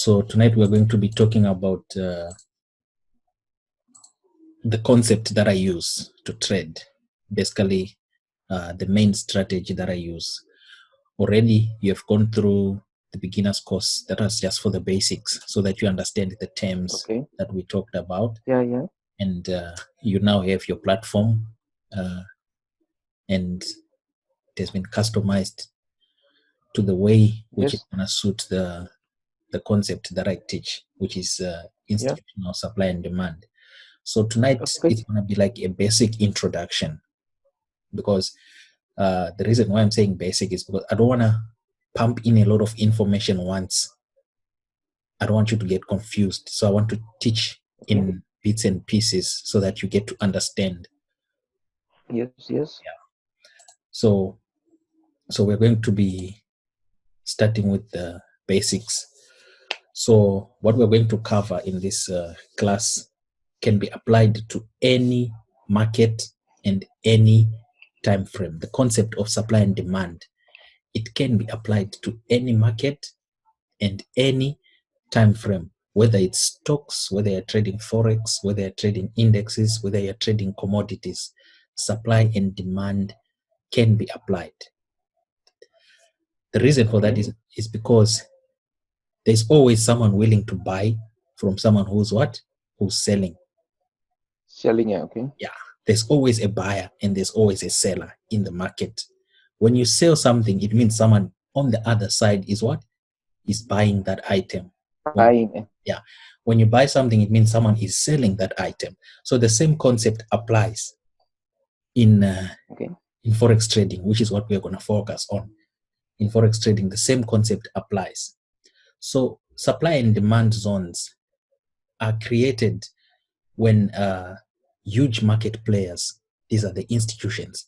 So tonight we're going to be talking about the concept that I use to trade, basically the main strategy that I use. Already you have gone through the beginner's course. That was just for the basics so that you understand the terms that we talked about. Yeah. And you now have your platform and it has been customized to the way which is going to suit the concept that I teach, which is institutional supply and demand. So tonight it's going to be like a basic introduction, because the reason why I'm saying basic is because I don't want to pump in a lot of information once. I don't want you to get confused. So I want to teach in bits and pieces so that you get to understand. Yes. Yeah. So we're going to be starting with the basics. So what we're going to cover in this class can be applied to any market and any time frame. The concept of supply and demand, it can be applied to any market and any time frame, whether it's stocks, whether you're trading Forex, whether you're trading indexes, whether you're trading commodities. Supply and demand can be applied. The reason for that is because there's always someone willing to buy from someone who's selling. Selling, yeah. Yeah, there's always a buyer and there's always a seller in the market. When you sell something, it means someone on the other side is buying that item. Yeah. When you buy something, it means someone is selling that item. So the same concept applies in Forex trading, which is what we're going to focus on. In Forex trading, the same concept applies. So supply and demand zones are created when huge market players, these are the institutions,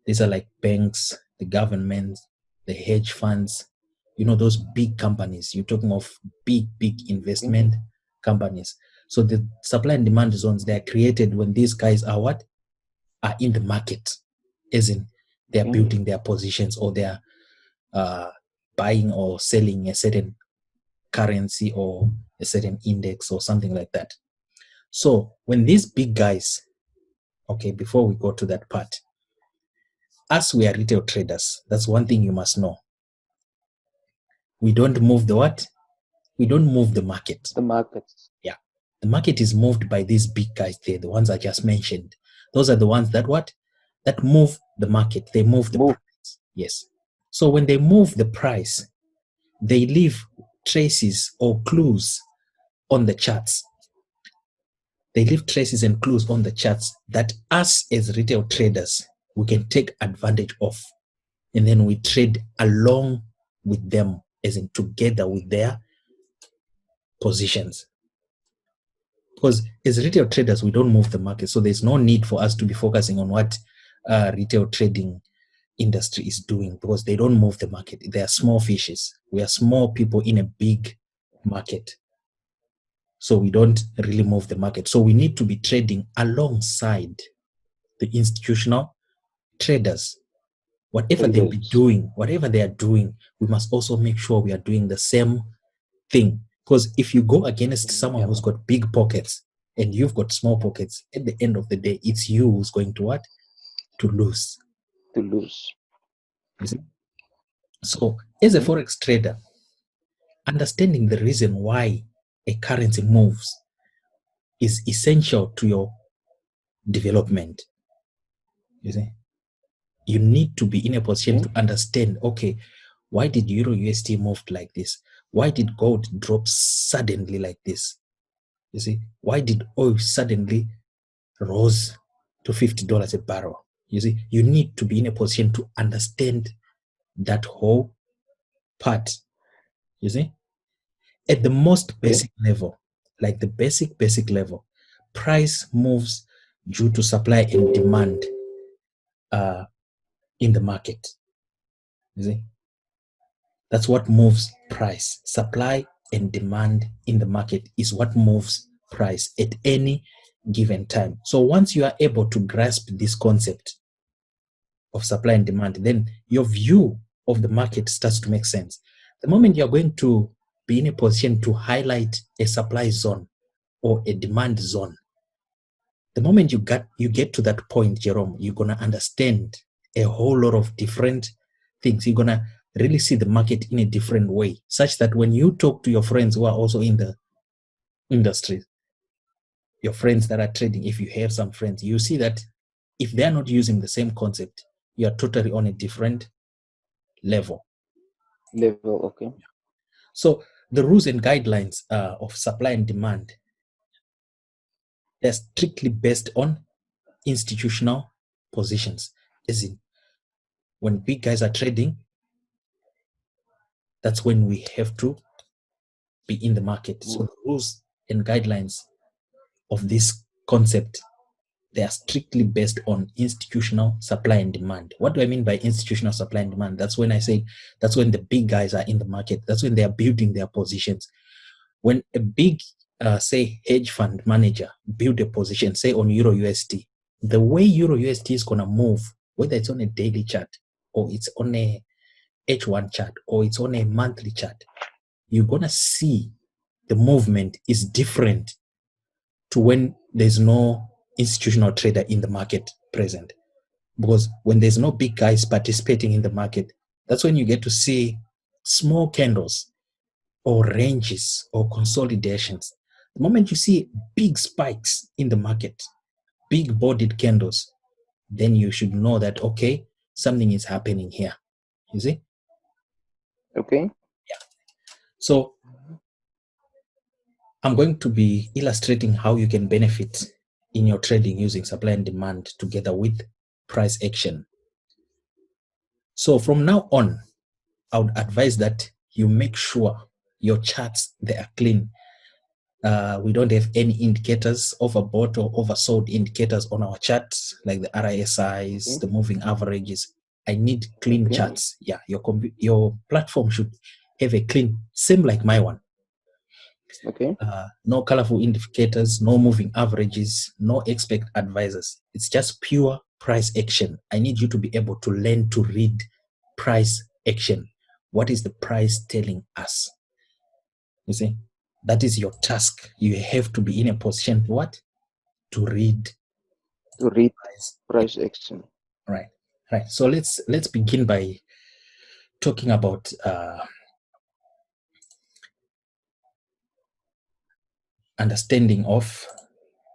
these are like banks, the government, the hedge funds, those big companies. You're talking of big investment companies. So the supply and demand zones, they are created when these guys are in the market, as in they're building their positions, or they're buying or selling a certain currency or a certain index or something like that. So when these big guys, before we go to that part, as we are retail traders, that's one thing you must know. We don't move the what? We don't move the market. The market. Yeah. The market is moved by these big guys there, the ones I just mentioned. Those are the ones that that move the market. They move the price. Yes. So when they move the price, they leave traces or clues on the charts. They leave traces and clues on the charts that us as retail traders, we can take advantage of. And then we trade along with them, as in together with their positions. Because as retail traders, we don't move the market. So there's no need for us to be focusing on what retail trading industry is doing, because they don't move the market. They are small fishes. We are small people in a big market. So we don't really move the market. So we need to be trading alongside the institutional traders. Whatever they be doing, whatever they are doing, we must also make sure we are doing the same thing. Because if you go against someone who's got big pockets and you've got small pockets, at the end of the day, it's you who's going to what? To lose. To lose. You see? So as a Forex trader, understanding the reason why a currency moves is essential to your development. You see? You need to be in a position to understand, why did Euro USD move like this? Why did gold drop suddenly like this? You see, why did oil suddenly rose to $50 a barrel? You see, you need to be in a position to understand that whole part. You see, at the most basic level, like the basic level, price moves due to supply and demand in the market. You see, that's what moves price. Supply and demand in the market is what moves price at any given time. So once you are able to grasp this concept of supply and demand, then your view of the market starts to make sense. The moment you're going to be in a position to highlight a supply zone or a demand zone. The moment you get to that point, Jerome, you're gonna understand a whole lot of different things. You're gonna really see the market in a different way, such that when you talk to your friends who are also in the industry, your friends that are trading, if you have some friends, you see that if they're not using the same concept, you're totally on a different level. Okay. So the rules and guidelines of supply and demand, they're strictly based on institutional positions. As in, when big guys are trading, that's when we have to be in the market. So the rules and guidelines of this concept, they are strictly based on institutional supply and demand. What do I mean by institutional supply and demand? That's when I say that's when the big guys are in the market. That's when they are building their positions. When a big, say, hedge fund manager build a position, say on Euro USD, the way Euro USD is going to move, whether it's on a daily chart or it's on a H1 chart or it's on a monthly chart, you're going to see the movement is different to when there's no institutional trader in the market present. Because when there's no big guys participating in the market, that's when you get to see small candles or ranges or consolidations. The moment you see big spikes in the market, big bodied candles, then you should know that, okay, something is happening here. You see? Okay. Yeah. So I'm going to be illustrating how you can benefit in your trading using supply and demand together with price action. So from now on, I would advise that you make sure your charts, they are clean. We don't have any indicators, overbought or oversold indicators on our charts, like the RSIs, the moving averages. I need clean charts. Yeah, your platform should have a clean, same like my one. Okay. No colorful indicators, no moving averages, no expert advisors. It's just pure price action. I need you to be able to learn to read price action. What is the price telling us? You see, that is your task. You have to be in a position what? To read. To read price action. Right. So let's begin by talking about understanding of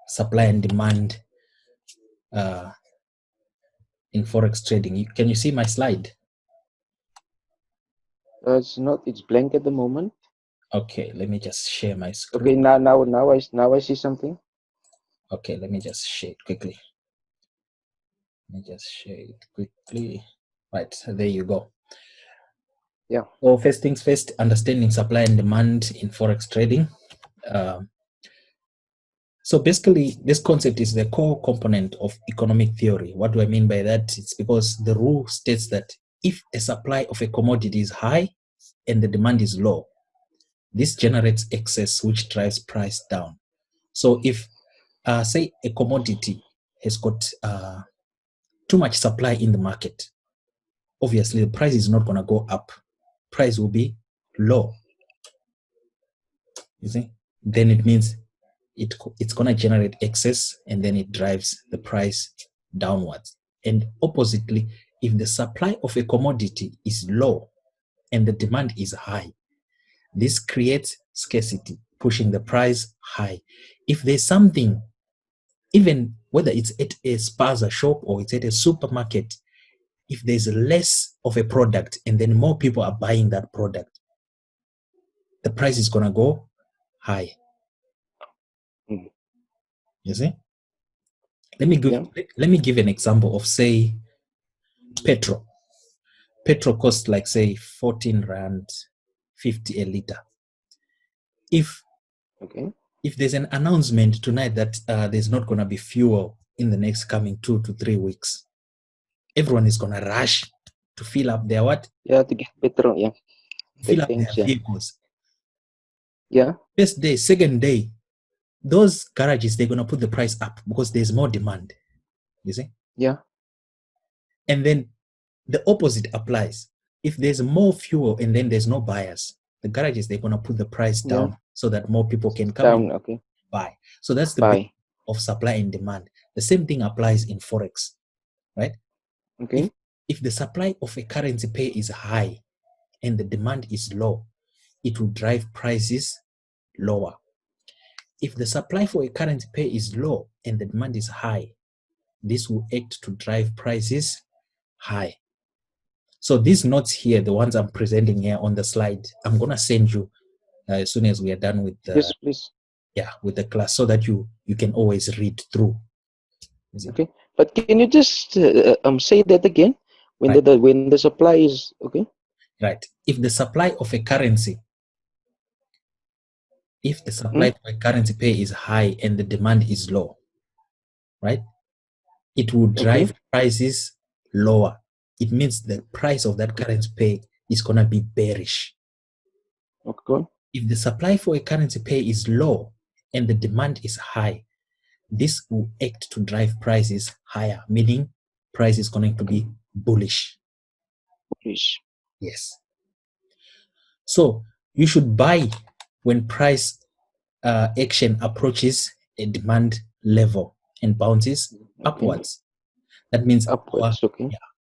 supply and demand in Forex trading. Can you see my slide? It's blank at the moment. Okay, let me just share my screen. Okay, now I see something. Okay, let me just share it quickly. Right, there you go. Yeah. So first things first, understanding supply and demand in Forex trading. So basically, this concept is the core component of economic theory. What do I mean by that? It's because the rule states that if a supply of a commodity is high and the demand is low, this generates excess, which drives price down. So if, say, a commodity has got too much supply in the market, obviously the price is not going to go up. Price will be low. You see? Then it means it's going to generate excess, and then it drives the price downwards. And oppositely, if the supply of a commodity is low and the demand is high, this creates scarcity, pushing the price high. If there's something, even whether it's at a spaza shop or it's at a supermarket, if there's less of a product and then more people are buying that product, the price is going to go high. You see? Let me give an example of, say, petrol. Petrol costs like, say, 14 rand 50 a liter. If there's an announcement tonight that there's not going to be fuel in the next coming 2 to 3 weeks, everyone is going to rush to fill up their what? Yeah, to get petrol, yeah. Fill up their vehicles. Yeah. First day, second day, those garages, they're going to put the price up because there's more demand. You see? Yeah. And then the opposite applies. If there's more fuel and then there's no buyers, the garages, they're going to put the price down so that more people can come down, and okay, buy. So that's the buy of supply and demand. The same thing applies in Forex, right? Okay. If the supply of a currency pair is high and the demand is low, it will drive prices lower. If the supply for a currency pair is low and the demand is high, this will act to drive prices high. So these notes here, the ones I'm presenting here on the slide, I'm going to send you as soon as we are done with the, yes, please. Yeah, with the class, so that you can always read through. Okay, but can you just say that again? When right. when the supply is okay. Right. If the supply of a currency, if the supply of a currency pair is high and the demand is low, right, it will drive prices lower. It means the price of that currency pair is going to be bearish. Okay. If the supply for a currency pair is low and the demand is high, this will act to drive prices higher, meaning price is going to be bullish. Bullish. Yes. So you should buy when price action approaches a demand level and bounces upwards. That means upwards.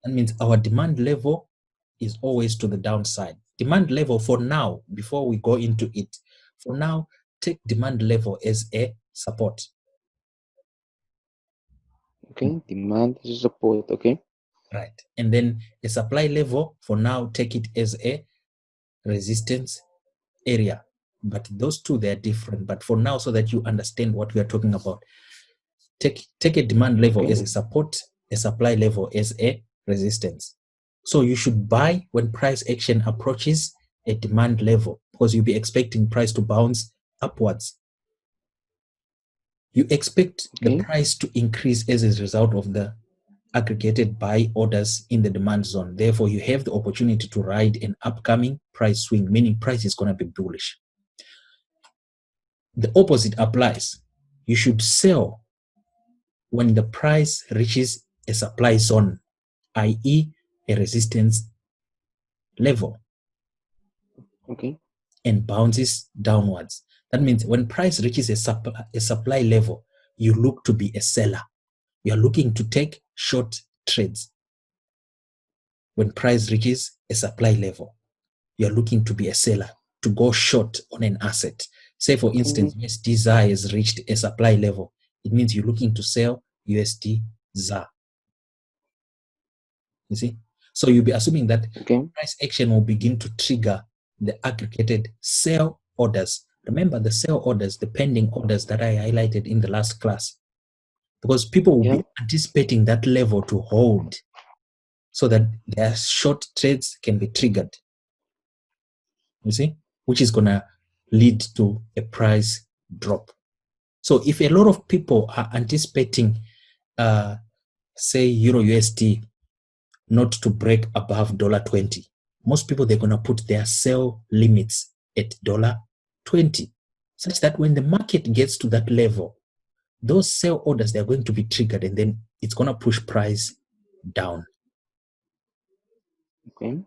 that means our demand level is always to the downside. Demand level for now, before we go into it, for now, take demand level as a support. Okay, demand is support. Okay. Right. And then a supply level, for now, take it as a resistance area. But those two, they're different. But for now, so that you understand what we are talking about, take a demand level as a support, a supply level as a resistance. So you should buy when price action approaches a demand level, because you'll be expecting price to bounce upwards. You expect the price to increase as a result of the aggregated buy orders in the demand zone. Therefore, you have the opportunity to ride an upcoming price swing, meaning price is going to be bullish. The opposite applies. You should sell when the price reaches a supply zone, i.e., a resistance level, and bounces downwards. That means when price reaches a supply level, you look to be a seller. You are looking to take short trades. When price reaches a supply level, you are looking to be a seller, to go short on an asset. Say, for instance, USD ZAR has reached a supply level. It means you're looking to sell USD ZAR. You see? So you'll be assuming that price action will begin to trigger the aggregated sell orders. Remember the sell orders, the pending orders that I highlighted in the last class. Because people will be anticipating that level to hold so that their short trades can be triggered. You see? Which is going to lead to a price drop. So if a lot of people are anticipating, say, Euro USD not to break above $20, most people, they're going to put their sell limits at $20, such that when the market gets to that level, those sell orders, they're going to be triggered, and then it's going to push price down. You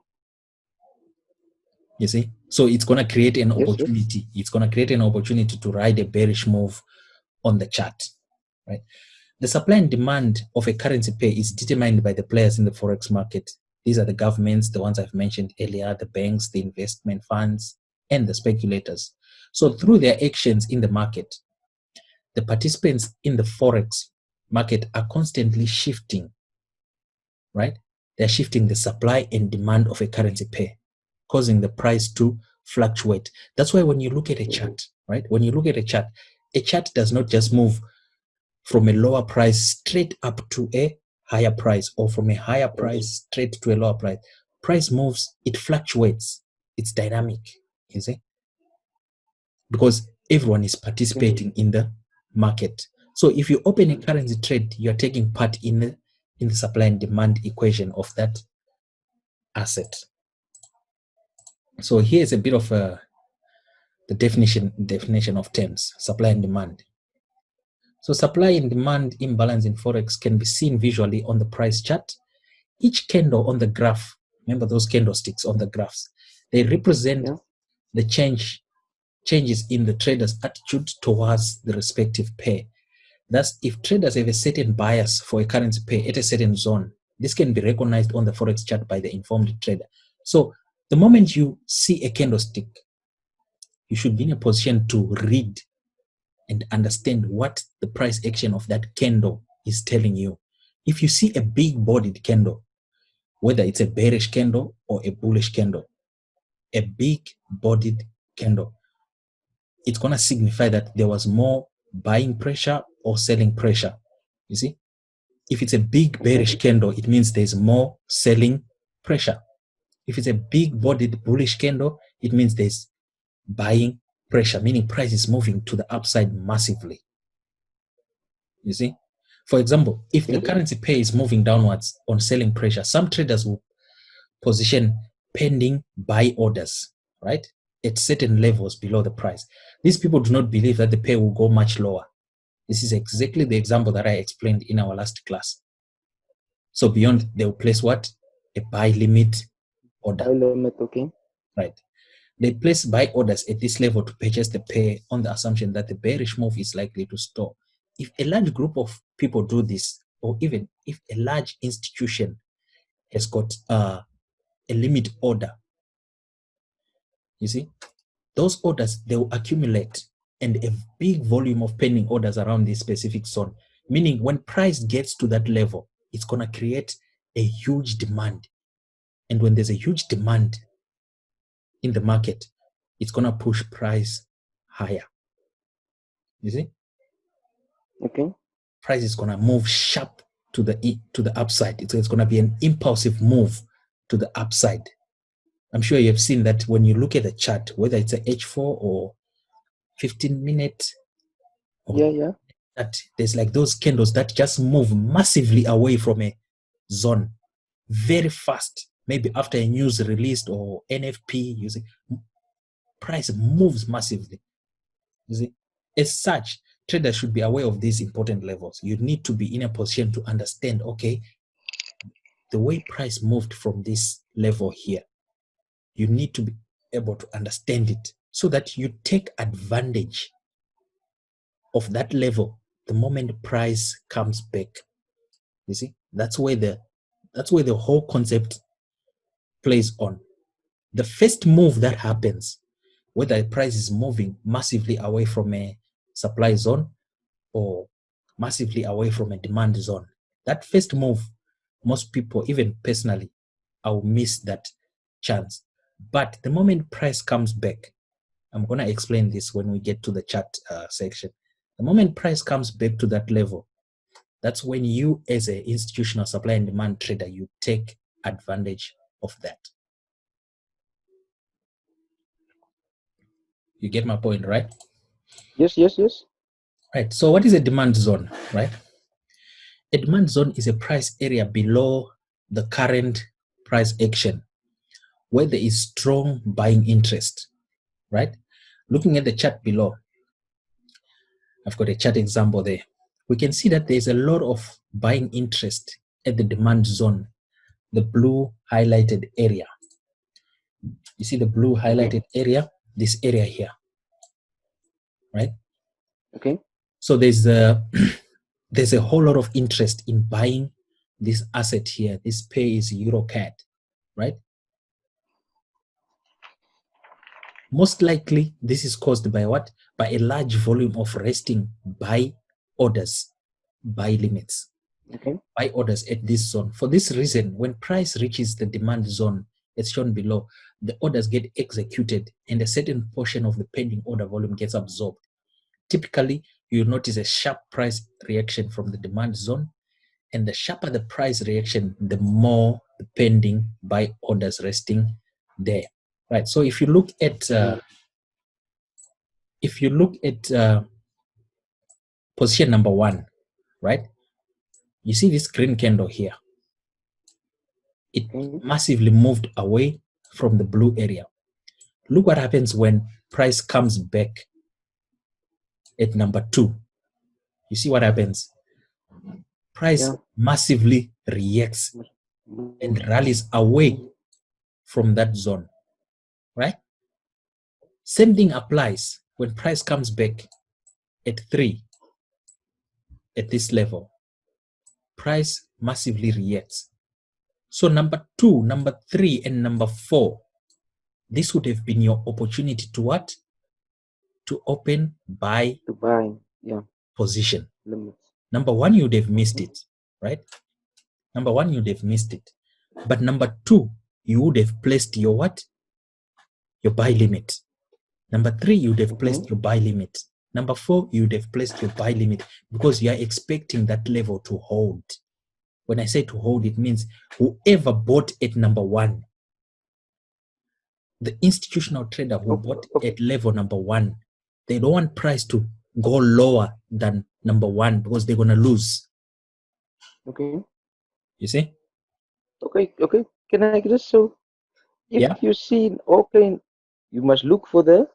see? So it's going to create an opportunity. It's going to create an opportunity to ride a bearish move on the chart, right? The supply and demand of a currency pair is determined by the players in the Forex market. These are the governments, the ones I've mentioned earlier, the banks, the investment funds, and the speculators. So through their actions in the market, the participants in the Forex market are constantly shifting, right? They're shifting the supply and demand of a currency pair, causing the price to fluctuate. That's why when you look at a chart, right? When you look at a chart does not just move from a lower price straight up to a higher price, or from a higher price straight to a lower price. Price moves, it fluctuates. It's dynamic, you see? Because everyone is participating in the market. So if you open a currency trade, you're taking part in the supply and demand equation of that asset. So here's a bit of the definition of terms, supply and demand. So supply and demand imbalance in Forex can be seen visually on the price chart. Each candle on the graph, remember those candlesticks on the graphs, they represent the changes in the trader's attitude towards the respective pair. Thus, if traders have a certain bias for a currency pair at a certain zone, this can be recognized on the Forex chart by the informed trader. So the moment you see a candlestick, you should be in a position to read and understand what the price action of that candle is telling you. If you see a big bodied candle, whether it's a bearish candle or a bullish candle, a big bodied candle, it's going to signify that there was more buying pressure or selling pressure. You see, if it's a big bearish candle, it means there's more selling pressure. If it's a big bodied bullish candle, it means there's buying pressure, meaning price is moving to the upside massively. You see, for example, if the currency pair is moving downwards on selling pressure, some traders will position pending buy orders, right, at certain levels below the price. These people do not believe that the pair will go much lower. This is exactly the example that I explained in our last class. So beyond, they will place what? A buy limit order. Buy limit, okay. Right. They place buy orders at this level to purchase the pair on the assumption that the bearish move is likely to stall. If a large group of people do this, or even if a large institution has got a limit order, you see, those orders, they will accumulate, and a big volume of pending orders around this specific zone, meaning when price gets to that level, it's going to create a huge demand. And when there's a huge demand in the market, it's going to push price higher. You see? Okay. Price is going to move sharp to the upside. It's going to be an impulsive move to the upside. I'm sure you have seen that when you look at the chart, whether it's a H4 or 15-minute, that there's like those candles that just move massively away from a zone very fast. Maybe after a news released or NFP, you see, price moves massively. You see, as such, traders should be aware of these important levels. You need to be in a position to understand, okay, the way price moved from this level here, you need to be able to understand it so that you take advantage of that level the moment price comes back. You see, that's where the whole concept plays on. The first move that happens, whether the price is moving massively away from a supply zone or massively away from a demand zone, that first move, most people, even personally, I will miss that chance. But the moment price comes back, I'm going to explain this when we get to the chart section. The moment price comes back to that level, that's when you, as an institutional supply and demand trader, you take advantage of that. You get my point, right? Yes. Right. So what is a demand zone, right? A demand zone is a price area below the current price action where there is strong buying interest, right? Looking at the chart below, I've got a chart example there. We can see that there's a lot of buying interest at the demand zone, the blue highlighted area. You see the blue highlighted area, this area here, right? Okay. So there's a there's a whole lot of interest in buying this asset here. This pair is EuroCAD, right? Most likely, this is caused by what? By a large volume of resting buy orders, buy limits, buy orders at this zone. For this reason, when price reaches the demand zone, as shown below, the orders get executed and a certain portion of the pending order volume gets absorbed. Typically, you'll notice a sharp price reaction from the demand zone, and the sharper the price reaction, the more the pending buy orders resting there. Right. So if you look at position number 1, right? You see this green candle here. It massively moved away from the blue area. Look what happens when price comes back at number 2. You see what happens? Price massively reacts and rallies away from that zone, right? Same thing applies when price comes back at 3 at this level. Price massively reacts. So number 2, number 3, and number 4, this would have been your opportunity to what? To open buy position. Limits. Number 1, you'd have missed it, right? Number 1, you'd have missed it. But number 2, you would have placed your what? Your buy limit. Number 3, you'd have placed your buy limit. Number 4, you'd have placed your buy limit because you are expecting that level to hold. When I say to hold, it means whoever bought at number 1, the institutional trader who bought at level number 1, they don't want price to go lower than number 1 because they're going to lose. Okay. You see? Okay. Can I just so if you see you must look for the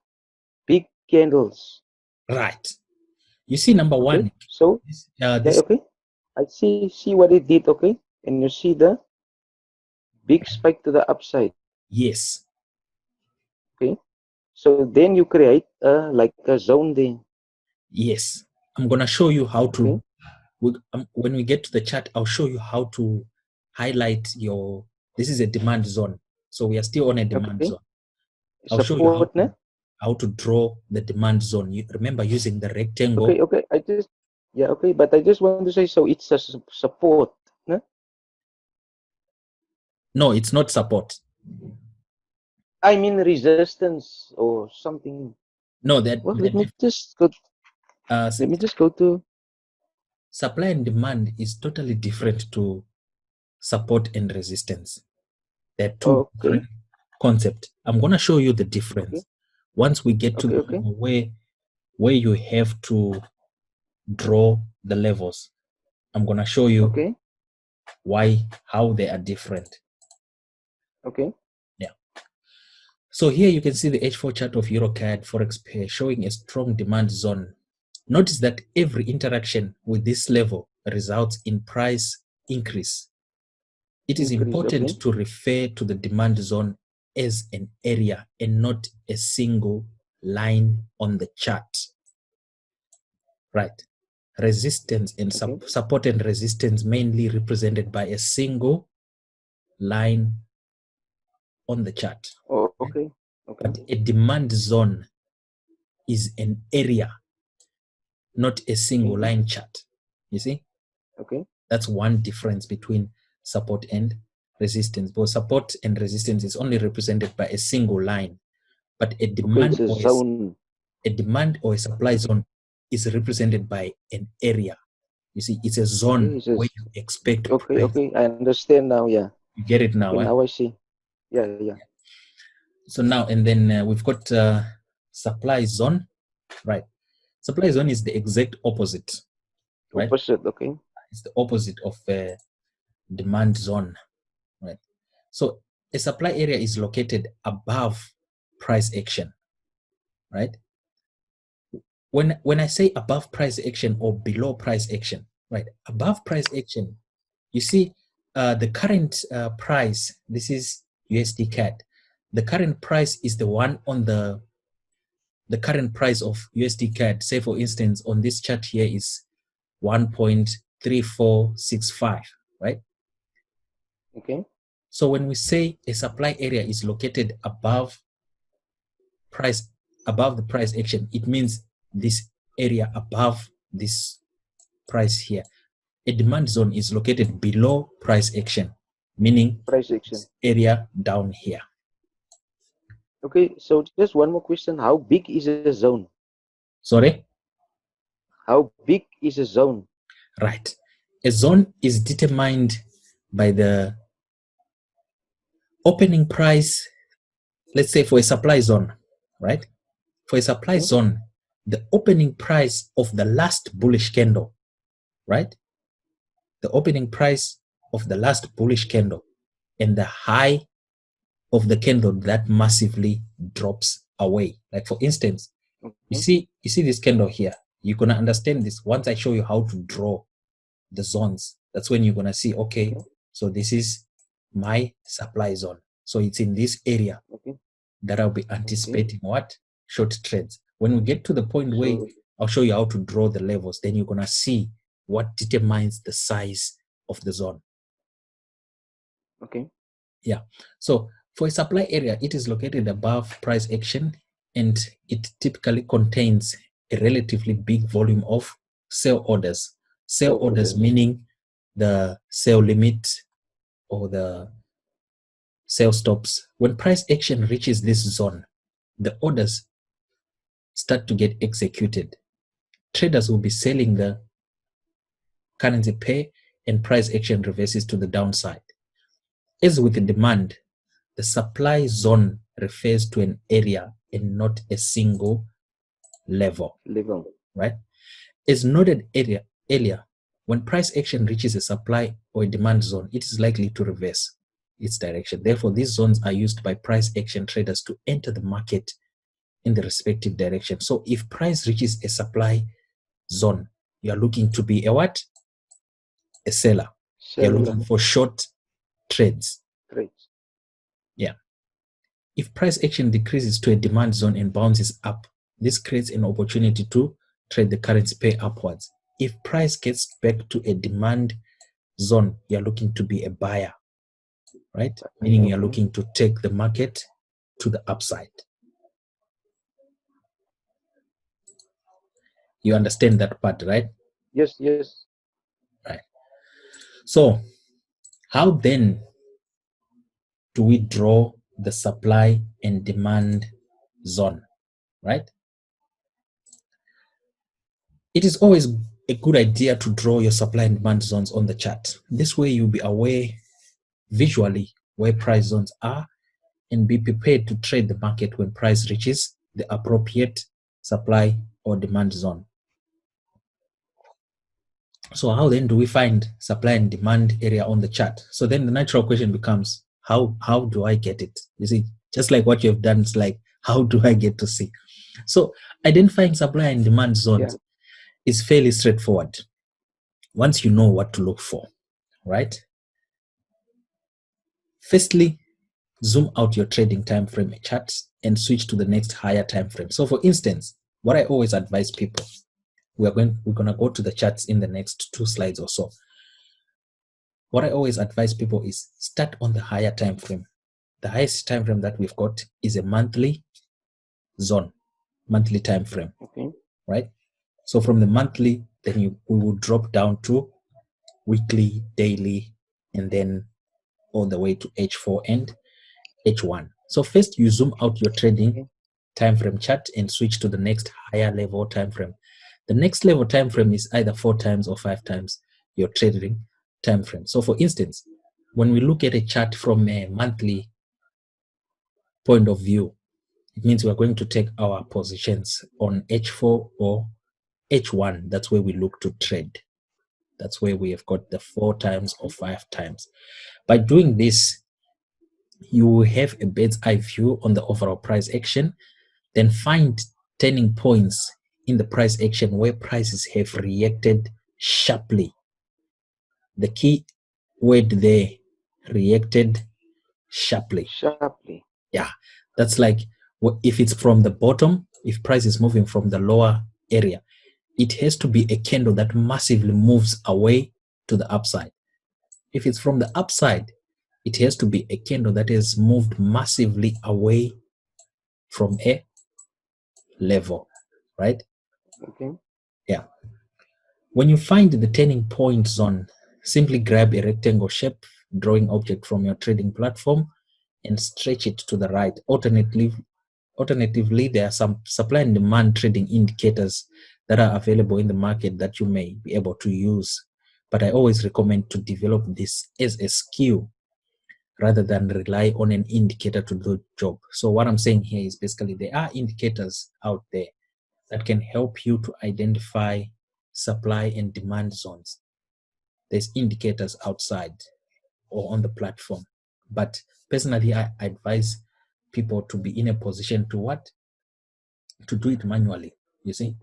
big candles. Right. You see number 1. So okay. I see what it did, okay? And you see the big spike to the upside. Yes. Okay. So then you create like a zone there. Yes. I'm going to show you how to, when we get to the chart, I'll show you how to highlight this is a demand zone. So we are still on a demand zone. I'll show you how to draw the demand zone. You remember using the rectangle. Okay. But I just want to say, so it's a support. No, it's not support. I mean resistance or something. No, that. Well, let me just go to. Supply and demand is totally different to support and resistance. They're two different concepts. I'm going to show you the difference once we get to where you have to draw the levels. I'm going to show you how they are different. Okay. Yeah. So here you can see the H4 chart of EuroCAD Forex pair showing a strong demand zone. Notice that every interaction with this level results in price increase. It is important to refer to the demand zone as an area and not a single line on the chart. Right. Resistance and support and resistance mainly represented by a single line on the chart. Oh, okay. But a demand zone is an area, not a single line chart. You see? Okay. That's one difference between support and resistance. Both support and resistance is only represented by a single line, but a demand or a supply zone is represented by an area. You see, it's a zone where you expect price. Okay, I understand now. Yeah, you get it now. Now I see. Yeah. So now and then we've got supply zone, right? Supply zone is the exact opposite. Right? Opposite, okay. It's the opposite of demand zone, right? So a supply area is located above price action, right? When I say above price action or below price action, right? Above price action, you see the current price. This is USD CAD. The current price is the one on the current price of USD CAD. Say for instance, on this chart here is 1.3465, right? Okay. So when we say a supply area is located above the price action, it means this area above this price here. A demand zone is located below price action, meaning price action area down here. Okay, so just one more question. How big is a zone? Sorry? How big is a zone? Right. A zone is determined by the opening price, let's say for a supply zone, right? For a supply zone, the opening price of the last bullish candle, right? The opening price of the last bullish candle and the high of the candle that massively drops away. Like for instance, you see this candle here. You're gonna understand this once I show you how to draw the zones. That's when you're gonna see, okay, so this is my supply zone. So it's in this area that I'll be anticipating what? short trades. When we get to the point where I'll show you how to draw the levels, then you're going to see what determines the size of the zone. Okay. Yeah. So for a supply area, it is located above price action, and it typically contains a relatively big volume of sell orders. Sell orders meaning the sell limit or the sell stops. When price action reaches this zone, the orders start to get executed. Traders will be selling the currency pair, and price action reverses to the downside. As with the demand, the supply zone refers to an area and not a single level. Right? As noted earlier, when price action reaches a supply or a demand zone, it is likely to reverse its direction. Therefore, these zones are used by price action traders to enter the market in the respective direction. So if price reaches a supply zone, you are looking to be a what? A seller. You're looking for short trades. Yeah. If price action decreases to a demand zone and bounces up, this creates an opportunity to trade the currency pair upwards. If price gets back to a demand zone, you're looking to be a buyer, right? Meaning you're looking to take the market to the upside. You understand that part, right? Yes. Right. So how then do we draw the supply and demand zone, right? It is always a good idea to draw your supply and demand zones on the chart. This way you'll be aware visually where price zones are and be prepared to trade the market when price reaches the appropriate supply or demand zone. So how then do we find supply and demand area on the chart? So then the natural question becomes, how do I get it? You see, just like what you've done, it's like, how do I get to see? So identifying supply and demand zones is fairly straightforward once you know what to look for, right? Firstly, zoom out your trading time frame charts and switch to the next higher time frame. So for instance, what I always advise people, we're going to go to the charts in the next 2 slides or so. What I always advise people is start on the higher time frame. The highest time frame that we've got is a monthly zone, monthly time frame, right? So from the monthly, then we will drop down to weekly, daily, and then all the way to H4 and H1. So first you zoom out your trading time frame chart and switch to the next higher level time frame. The next level time frame is either 4 times or 5 times your trading time frame. So for instance, when we look at a chart from a monthly point of view, it means we're going to take our positions on H4 or H1. That's where we look to trade. That's where we have got the 4 times or 5 times. By doing this, you will have a bird's eye view on the overall price action, then find turning points in the price action where prices have reacted sharply. The key word there, reacted sharply. Yeah, that's like if it's from the bottom, if price is moving from the lower area, it has to be a candle that massively moves away to the upside. If it's from the upside, it has to be a candle that has moved massively away from a level, right? Yeah. When you find the turning point zone, simply grab a rectangle shape drawing object from your trading platform and stretch it to the right. Alternatively, there are some supply and demand trading indicators that are available in the market that you may be able to use. But I always recommend to develop this as a skill rather than rely on an indicator to do the job. So what I'm saying here is basically there are indicators out there that can help you to identify supply and demand zones. There's indicators outside or on the platform. But personally, I advise people to be in a position to what? To do it manually, you see?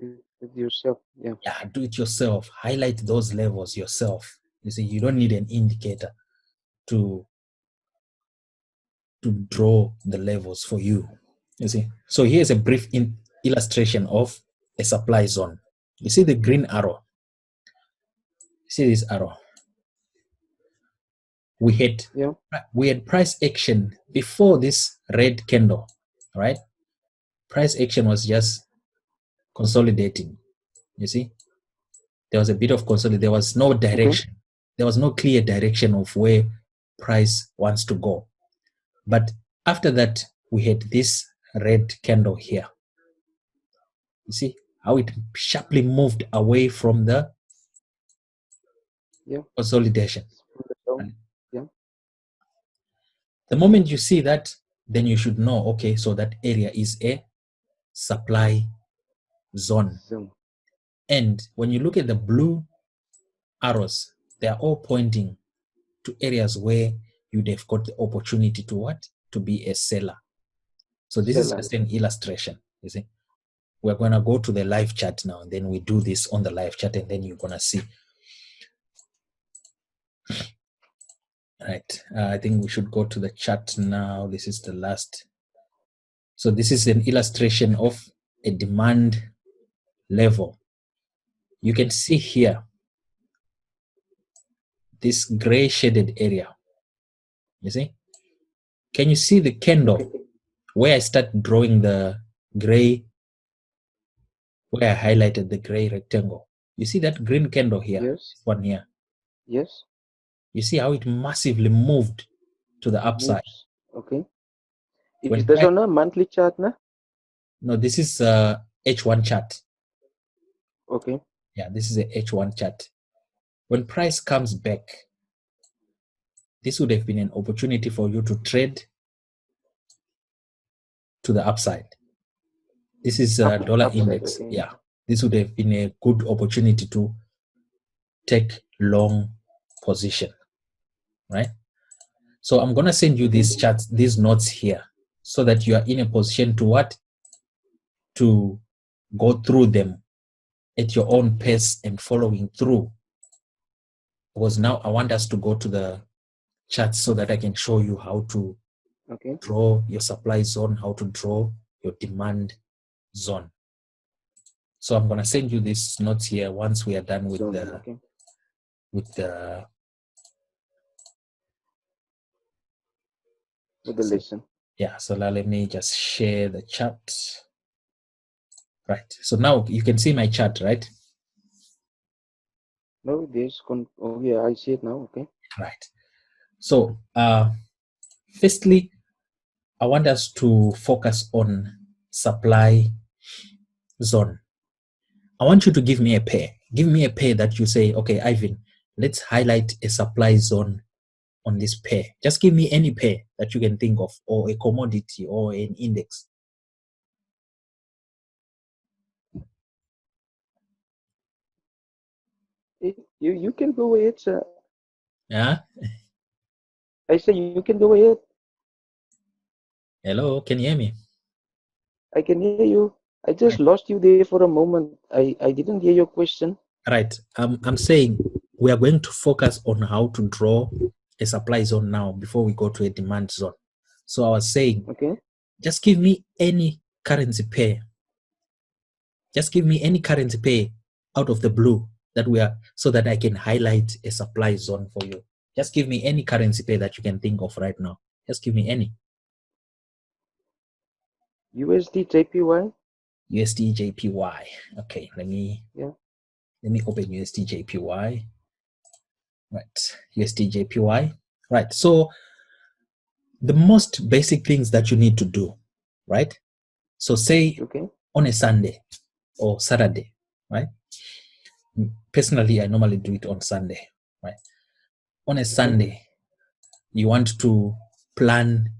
Yourself, Yeah, do it yourself. Highlight those levels yourself. You see, you don't need an indicator to draw the levels for you. You see, so here's a brief illustration of a supply zone. You see the green arrow. See this arrow. We had price action before this red candle, right? Price action was just consolidating. You see, there was a bit of consolidation. There was no direction. Okay. There was no clear direction of where price wants to go. But after that, we had this red candle here. You see how it sharply moved away from the consolidation. Yeah. The moment you see that, then you should know, okay, so that area is a supply zone. And when you look at the blue arrows, they are all pointing to areas where you'd have got the opportunity to what? To be a seller. So this is just an illustration, you see. We're going to go to the live chat now, and then we do this on the live chat, and then you're going to see. Right. I think we should go to the chat now. This is the last. So this is an illustration of a demand level. You can see here this gray shaded area. You see? Can you see the candle where I start drawing the gray, where I highlighted the gray rectangle? You see that green candle here? Yes. One here. Yes. You see how it massively moved to the upside. Okay. Is this on a monthly chart now? No, this is H1 chart. Okay. Yeah, this is a H1 chart. When price comes back, this would have been an opportunity for you to trade to the upside. This is a dollar index. Okay. Yeah, this would have been a good opportunity to take long position, right? So I'm going to send you these charts, these notes here, so that you are in a position to what? To go through them at your own pace and following through. Because now I want us to go to the charts so that I can show you how to draw your supply zone, how to draw your demand zone. So I'm going to send you these notes here once we are done with the lesson. Yeah, so now let me just share the chart. Right, so now you can see my chart, right? No, oh yeah, I see it now. Okay. Right. So firstly, I want us to focus on supply zone. I want you to give me a pair. Give me a pair that you say, okay, Ivan, let's highlight a supply zone on this pair. Just give me any pair that you can think of, or a commodity or an index. You can go ahead, sir. Yeah? I say you can go ahead. Hello, can you hear me? I can hear you. I just lost you there for a moment. I didn't hear your question. Right. I'm saying we are going to focus on how to draw a supply zone now before we go to a demand zone. So I was saying, okay, just give me any currency pair. Just give me any currency pair out of the blue that we are, so that I can highlight a supply zone for you. Just give me any currency pair that you can think of right now. Just give me any. USD JPY. USD JPY. Okay, let me open USD JPY. Right, USD JPY. Right, so the most basic things that you need to do, right? So say on a Sunday or Saturday, right? Personally, I normally do it on Sunday, right? On a Sunday, you want to plan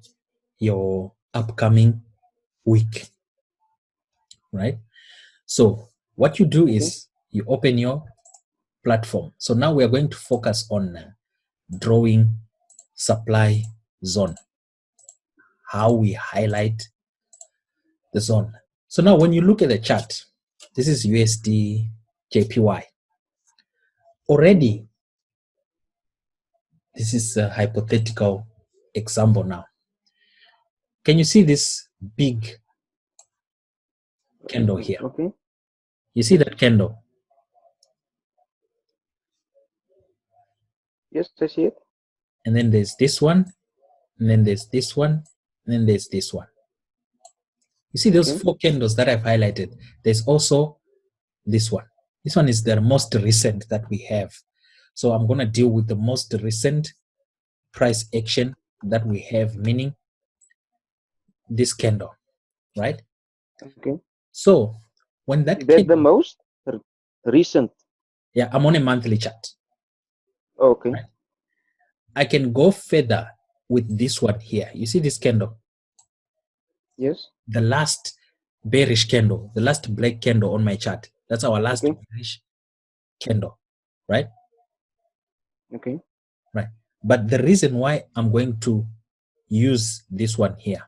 your upcoming week, right? So what you do is you open your platform. So now we are going to focus on drawing supply zone, how we highlight the zone. So now when you look at the chart, this is USD JPY. Already, this is a hypothetical example now. Can you see this big candle here. Okay. You see that candle? Yes, I see it. And then there's this one, and then there's this one, and then there's this one. You see those 4 candles that I've highlighted? There's also this one. This one is the most recent that we have. So I'm going to deal with the most recent price action that we have, meaning this candle, right? Okay. So when that Is that the most recent? Yeah, I'm on a monthly chart. Okay. Right? I can go further with this one here. You see this candle? Yes. The last bearish candle, the last black candle on my chart. That's our last bearish candle, right? Okay. Right. But the reason why I'm going to use this one here,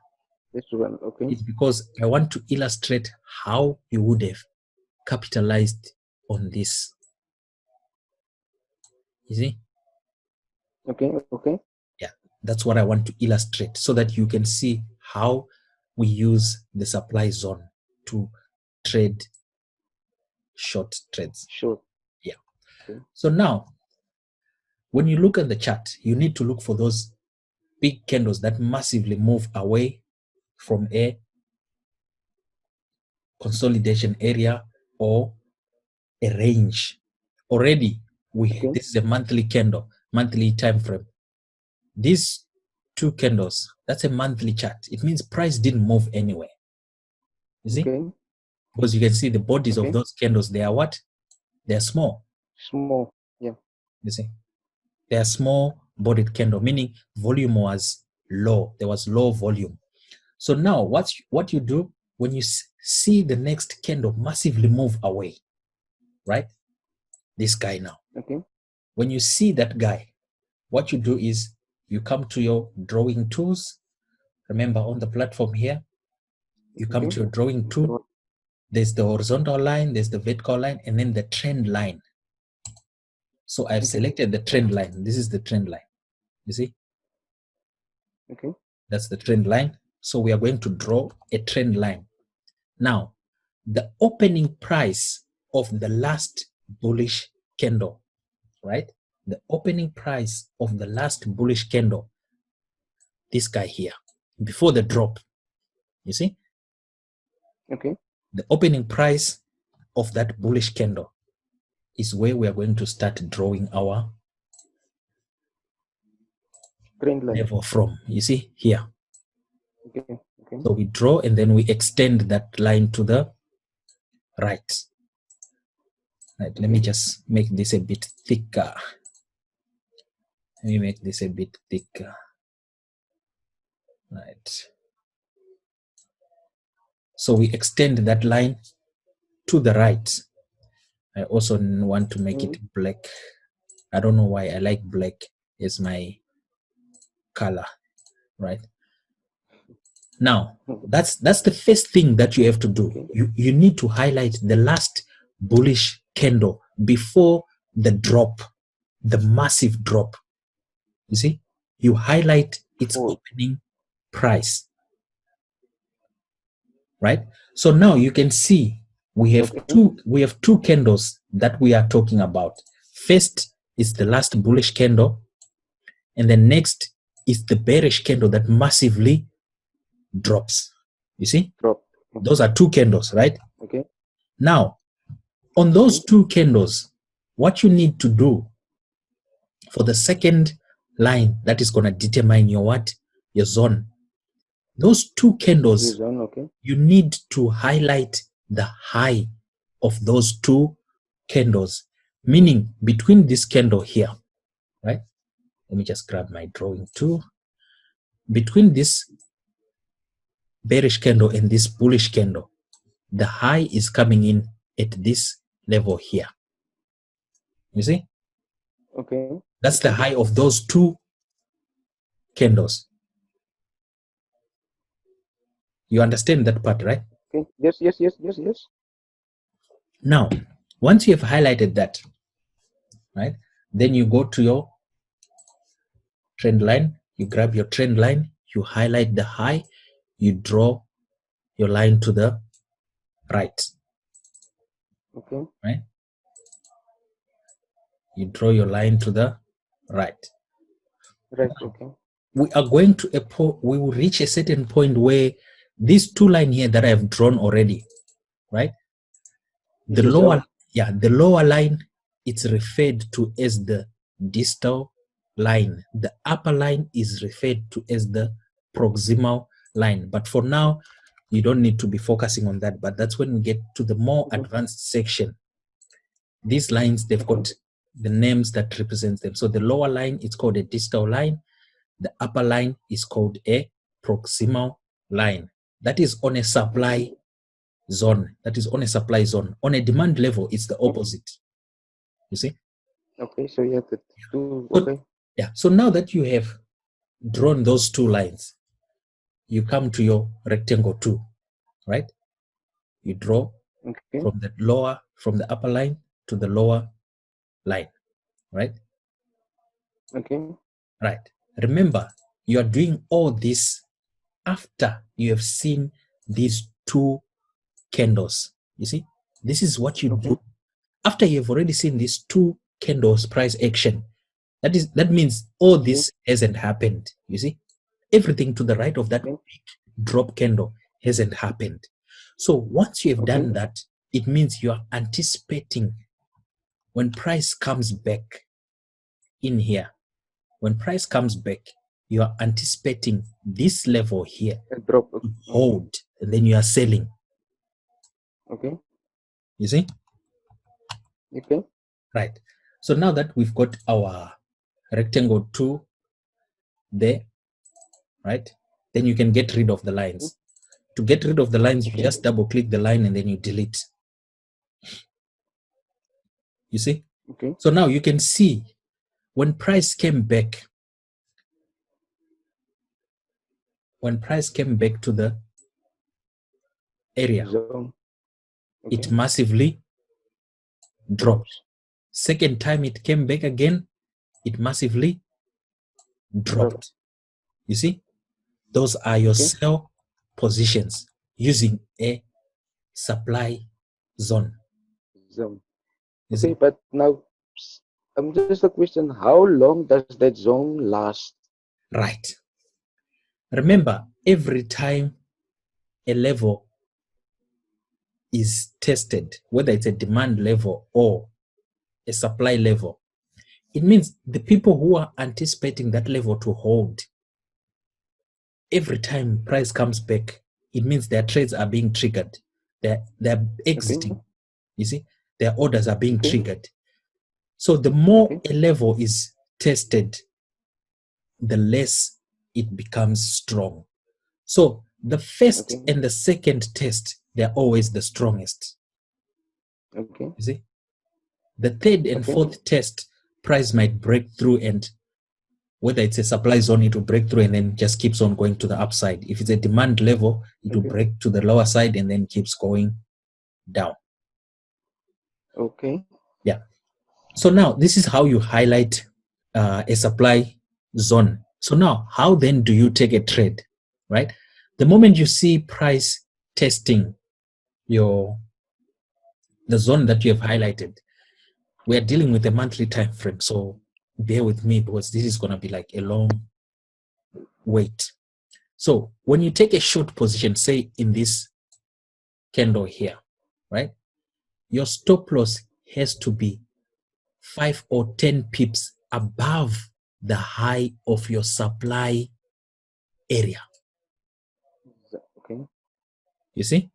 this one, okay, is because I want to illustrate how you would have capitalized on this. You see? Okay. Okay. Yeah, that's what I want to illustrate so that you can see how we use the supply zone to trade short trades. Sure. Yeah. Okay. So now, when you look at the chart, you need to look for those big candles that massively move away from a consolidation area or a range. Already, this is a monthly candle, monthly time frame. These 2 candles, that's a monthly chart. It means price didn't move anywhere. You see? Because you can see the bodies of those candles, they are what? They are small. Small, yeah. You see? They are small bodied candle, meaning volume was low. There was low volume. So now what you do when you see the next candle massively move away, right? This guy now. Okay. When you see that guy, what you do is you come to your drawing tools. Remember on the platform here, you come to your drawing tool. There's the horizontal line, there's the vertical line, and then the trend line. So I've selected the trend line. This is the trend line. You see? Okay. That's the trend line. So we are going to draw a trend line. Now, the opening price of the last bullish candle, right? The opening price of the last bullish candle, this guy here, before the drop, you see? Okay. The opening price of that bullish candle is where we are going to start drawing our trend line level from. You see here. Okay. Okay. So we draw and then we extend that line to the right. Right. Let me just make this a bit thicker. Let me make this a bit thicker. Right. So we extend that line to the right. I also want to make it black. I don't know why I like black as my color, right? Now, that's the first thing that you have to do. You need to highlight the last bullish candle before the drop, the massive drop. You see, you highlight its opening price, right? So now you can see we have two candles that we are talking about. First is the last bullish candle, and then next is the bearish candle that massively drops. You see? Those are 2 candles, right? Okay. Now, on those 2 candles, what you need to do for the second line that is going to determine your what? Your zone. Those 2 candles, you need to highlight the high of those 2 candles, meaning between this candle here, right? Let me just grab my drawing tool. Between this bearish candle and this bullish candle, the high is coming in at this level here. You see? Okay. That's the high of those 2 candles. You understand that part, right? Okay. Yes. Now, once you have highlighted that, right, then you go to your trend line, you grab your trend line, you highlight the high, you draw your line to the right. Okay. Right? You draw your line to the right. Right. Okay. We are going to we will reach a certain point where these two lines here that I have drawn already, right? The lower line, it's referred to as the distal line. The upper line is referred to as the proximal line. But for now, you don't need to be focusing on that. But that's when we get to the more advanced section. These lines, they've got the names that represent them. So the lower line is called a distal line. The upper line is called a proximal line. That is on a supply zone. That is on a supply zone. On a demand level, it's the opposite. You see? Okay, so you have the two. Okay. Yeah. So now that you have drawn those two lines, you come to your rectangle 2, right? You draw from the upper line to the lower line, right? Okay. Right. Remember, you are doing all this after you have seen these two candles. You see, this is what you do after you have already seen these two candles price action. That means all this hasn't happened. You see, everything to the right of that big drop candle hasn't happened. So once you have done that, it means you are anticipating when price comes back in here. When price comes back, you are anticipating this level here drop to hold, and then you are selling. Okay. You see? Okay. Right. So now that we've got our rectangle 2 there, right? Then you can get rid of the lines. To get rid of the lines, you just double click the line and then you delete. You see? Okay. So now you can see when price came back, to the area, it massively dropped. Second time it came back again, it massively dropped. You see? Those are your sell positions using a supply zone. Okay, but now just a question: how long does that zone last? Right. Remember, every time a level is tested, whether it's a demand level or a supply level, it means the people who are anticipating that level to hold, every time price comes back, it means their trades are being triggered. They're exiting. You see, their orders are being triggered. So the more a level is tested, the less it becomes strong. So the first and the second test, they're always the strongest. Okay. You see? The third and fourth test, price might break through, and whether it's a supply zone, it will break through and then just keeps on going to the upside. If it's a demand level, it will break to the lower side and then keeps going down. Okay. Yeah. So now this is how you highlight a supply zone. So now, how then do you take a trade, right? The moment you see price testing the zone that you have highlighted, we are dealing with a monthly time frame. So bear with me because this is going to be like a long wait. So when you take a short position, say in this candle here, right? Your stop loss has to be 5 or 10 pips above the high of your supply area. Okay. You see?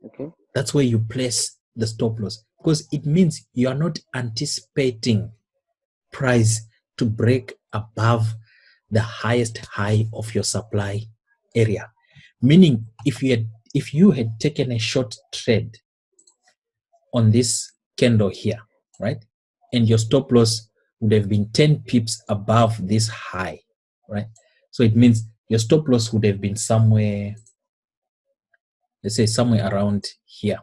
Okay. That's where you place the stop loss, because it means you are not anticipating price to break above the highest high of your supply area. Meaning, if you had taken a short trade on this candle here, right, and your stop loss would have been 10 pips above this high, right? So it means your stop loss would have been somewhere, let's say somewhere around here.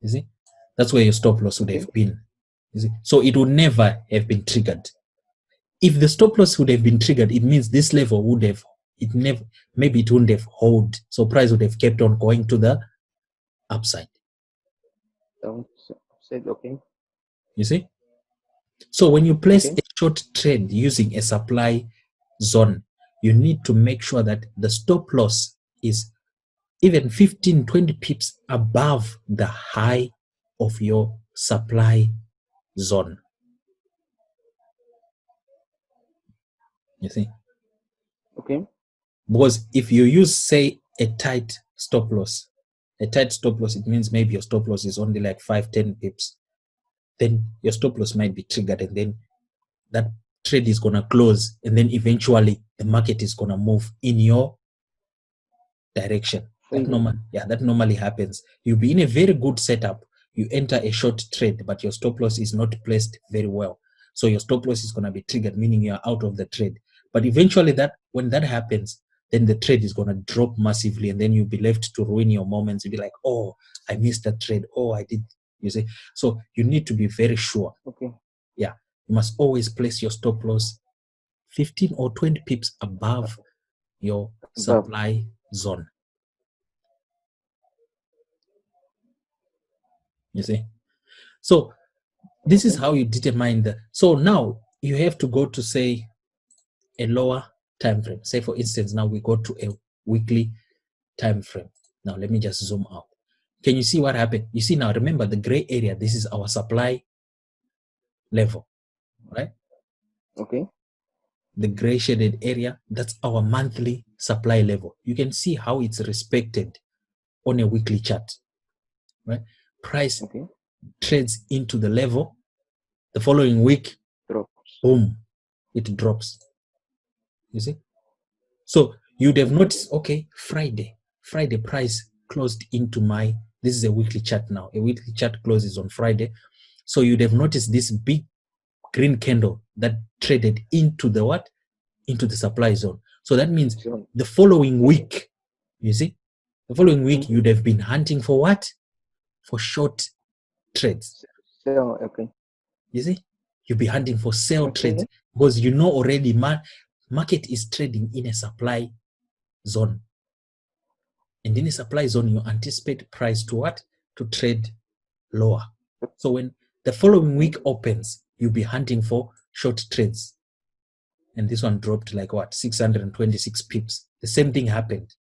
You see, that's where your stop loss would have been. You see, so it would never have been triggered. If the stop loss would have been triggered, it means this level would have, maybe it wouldn't have held. So price would have kept on going to the upside. Downside, okay. You see? So when you place a short trade using a supply zone, you need to make sure that the stop loss is even 15, 20 pips above the high of your supply zone. You see? Okay. Because if you use, say, a tight stop loss, it means maybe your stop loss is only like 5, 10 pips. Then your stop loss might be triggered, and then that trade is going to close, and then eventually the market is going to move in your direction. That normally happens. You'll be in a very good setup. You enter a short trade, but your stop loss is not placed very well. So your stop loss is going to be triggered, meaning you're out of the trade. But eventually, when that happens, then the trade is going to drop massively, and then you'll be left to ruin your moments. You'll be like, oh, I missed that trade. Oh, I did. You see? So you need to be very sure. Okay. Yeah. You must always place your stop loss 15 or 20 pips above your supply zone. You see? So this is how you determine the. So now you have to go to, say, a lower time frame. Say, for instance, now we go to a weekly time frame. Now let me just zoom out. Can you see what happened? You see now, remember the gray area, this is our supply level, right? Okay. The gray shaded area, that's our monthly supply level. You can see how it's respected on a weekly chart, right? Price trades into the level. The following week, boom, it drops. You see? So you'd have noticed, okay, Friday price closed into this is a weekly chart now. A weekly chart closes on Friday. So you'd have noticed this big green candle that traded into the what? Into the supply zone. So that means the following week, you see, the following week you'd have been hunting for what? For short trades. Okay. You see, you'll be hunting for sell trades because you know already market is trading in a supply zone. And in a supply zone, you anticipate price to what? To trade lower. So when the following week opens, you'll be hunting for short trades. And this one dropped like what? 626 pips. The same thing happened.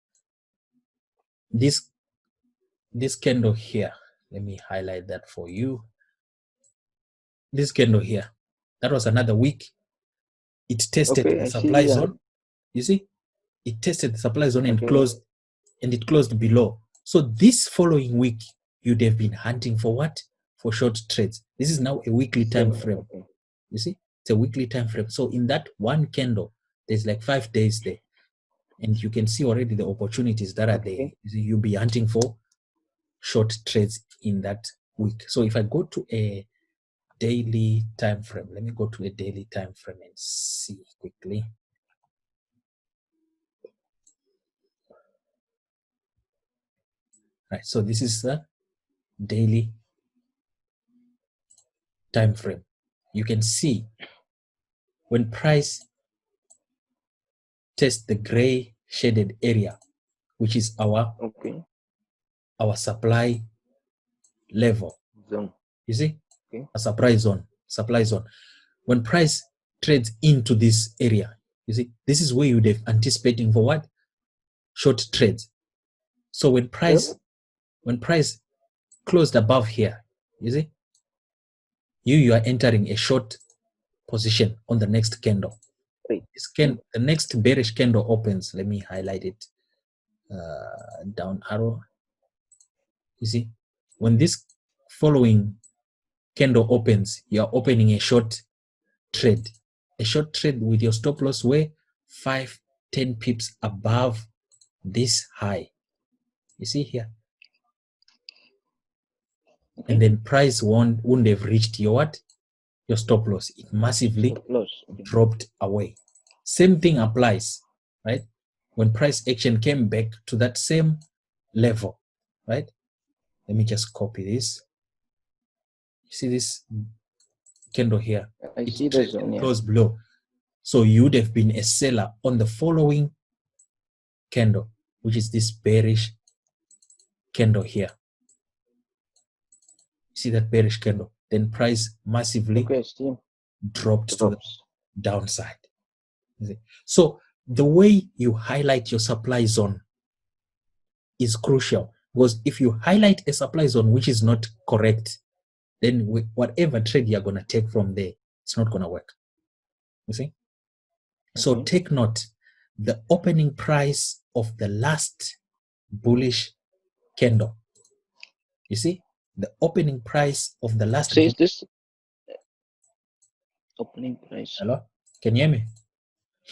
This candle here, let me highlight that for you. This candle here, that was another week. It tested the supply zone. You see, it tested the supply zone and it closed below. So this following week, you'd have been hunting for what? For short trades. This is now a weekly time frame. You see, it's a weekly time frame. So in that one candle, there's like 5 days there. And you can see already the opportunities that are there. You'll be hunting for short trades in that week. So if I go to a daily time frame, let me go to a daily time frame and see quickly. Right, so this is the daily time frame. You can see when price tests the gray shaded area, which is our supply level. You see, a supply zone. When price trades into this area, you see, this is where you'd have anticipating for what? Short trades. So when price closed above here, you see, you are entering a short position on the next candle. The next bearish candle opens. Let me highlight it. Down arrow. You see, when this following candle opens, you are opening a short trade. A short trade with your stop loss where 5-10 pips above this high. You see here. And then price wouldn't have reached your what? Your stop loss. It massively dropped away. Same thing applies, right? When price action came back to that same level, right? Let me just copy this. You see this candle here? I see the zone, close below. So you would have been a seller on the following candle, which is this bearish candle here. See that bearish candle? Then price massively dropped to the downside. So the way you highlight your supply zone is crucial, because if you highlight a supply zone which is not correct, then whatever trade you're going to take from there, it's not going to work. You see? So take note, the opening price of the last bullish candle. You see? The opening price of the last. So is this opening price? Hello? Can you hear me?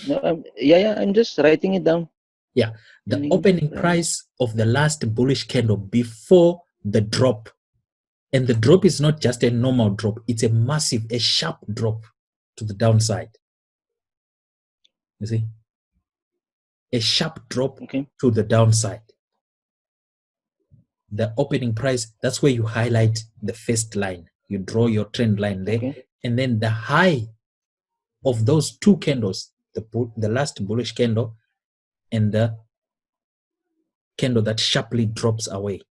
No, yeah, I'm just writing it down. Yeah, the opening price of the last bullish candle before the drop. And the drop is not just a normal drop, it's a massive, a sharp drop to the downside. You see? A sharp drop to the downside. The opening price, that's where you highlight the first line. You draw your trend line there. And then the high of those two candles, the last bullish candle and the candle that sharply drops away,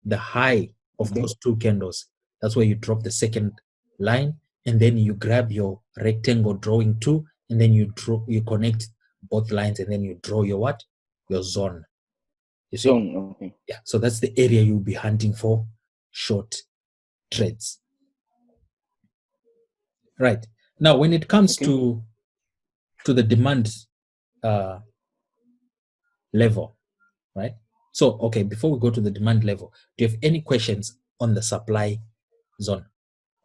the high of those two candles, that's where you drop the second line, and then you grab your rectangle drawing tool, and then you connect both lines, and then you draw your what? Your zone. You see? Zone, yeah. So that's the area you'll be hunting for short trades. Right. Now, when it comes to the demand level, right? So, okay, before we go to the demand level, do you have any questions on the supply zone?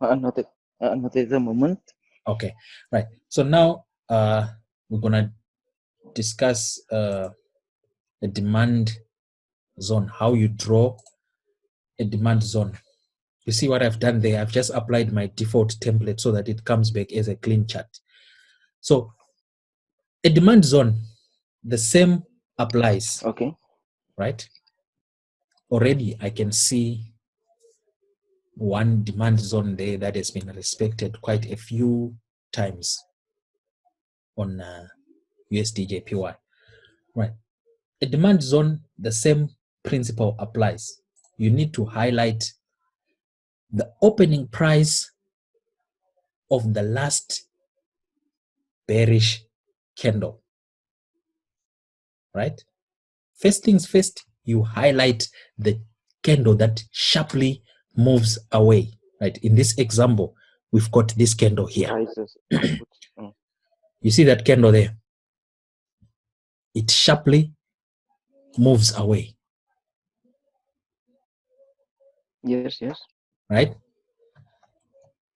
Not at the moment. Okay, right. So now we're gonna discuss a demand zone, how you draw a demand zone. You see what I've done there? I've just applied my default template so that it comes back as a clean chart. So a demand zone, the same applies. Okay. Right? Already I can see one demand zone there that has been respected quite a few times on USDJPY. Right. A demand zone, the same principle applies. You need to highlight the opening price of the last bearish candle. Right? First things first, you highlight the candle that sharply moves away. Right? In this example, we've got this candle here. You see that candle there? It sharply moves away. Yes. Right?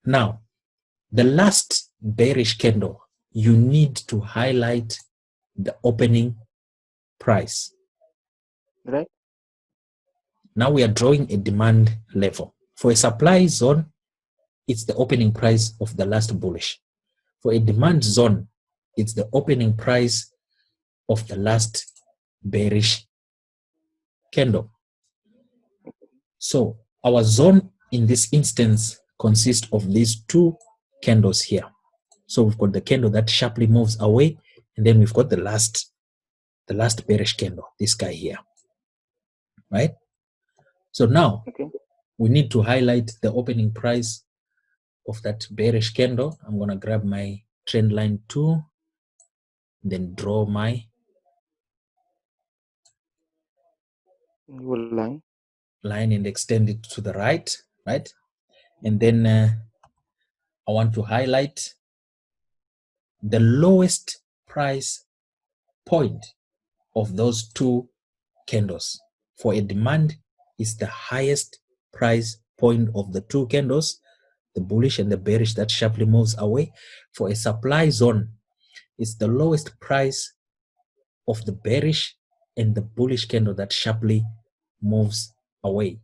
Now, the last bearish candle, you need to highlight the opening price. Right. Now we are drawing a demand level. For a supply zone, it's the opening price of the last bullish. For a demand zone, it's the opening price of the last bearish candle. So our zone in this instance consists of these two candles here. So we've got the candle that sharply moves away, and then we've got the last bearish candle, this guy here. Right? So now we need to highlight the opening price of that bearish candle. I'm going to grab my trend line tool, then draw my line and extend it to the right, right? And then I want to highlight the lowest price point of those two candles. For a demand, is the highest price point of the two candles, the bullish and the bearish that sharply moves away. For a supply zone, it's the lowest price of the bearish and the bullish candle that sharply moves away.